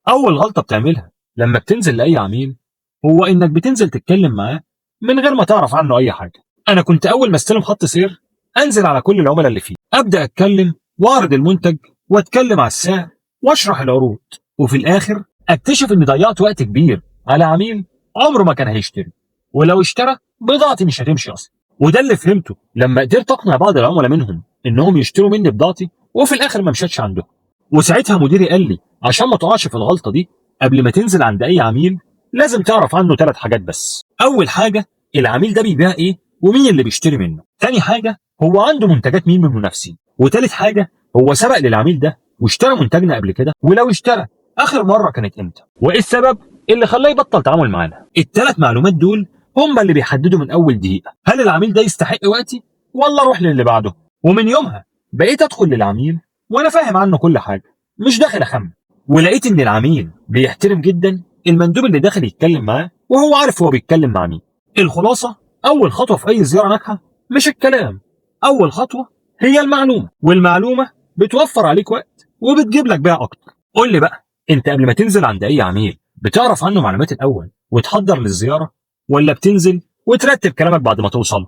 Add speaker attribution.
Speaker 1: اول غلطه بتعملها لما بتنزل لاي عميل هو انك بتنزل تتكلم معاه من غير ما تعرف عنه اي حاجه. انا كنت اول ما استلم خط سير انزل على كل العملاء اللي فيه، ابدا اتكلم واعرض المنتج واتكلم على السعر واشرح العروض، وفي الاخر اكتشف اني ضيعت وقت كبير على عميل عمره ما كان هيشتري، ولو اشترى بضاعتي مش هتمشي اصلا. وده اللي فهمته لما قدرت اقنع بعض العملاء منهم انهم يشتروا مني بضاعتي وفي الاخر ما مشتش عندهم. وساعتها مديري قال لي عشان ما تقعش في الغلطه دي، قبل ما تنزل عند اي عميل لازم تعرف عنه 3 حاجات بس. اول حاجه العميل ده بيبيع ايه ومين اللي بيشتري منه. تاني حاجه هو عنده منتجات مين من المنافسين. وتالت حاجه هو سبق للعميل ده واشترى منتجنا قبل كده، ولو اشترى اخر مره كانت امتى، وايه السبب اللي خلاه يبطل تعامل معانا. ال3 معلومات دول هم اللي بيحددوا من اول دقيقه هل العميل ده يستحق وقتي ولا اروح للي بعده. ومن يومها بقيت ادخل للعميل وانا فاهم عنه كل حاجه، مش داخل اخمن. ولقيت ان العميل بيحترم جدا المندوب اللي داخل يتكلم معاه وهو عارف هو بيتكلم مع مين. الخلاصه اول خطوه في اي زياره ناجحه مش الكلام، اول خطوه هي المعلومه، والمعلومه بتوفر عليك وقت وبتجيب لك بيع اكتر. قول لي بقى، انت قبل ما تنزل عند اي عميل بتعرف عنه معلومات الاول وتحضر للزياره، ولا بتنزل وترتب كلامك بعد ما توصل؟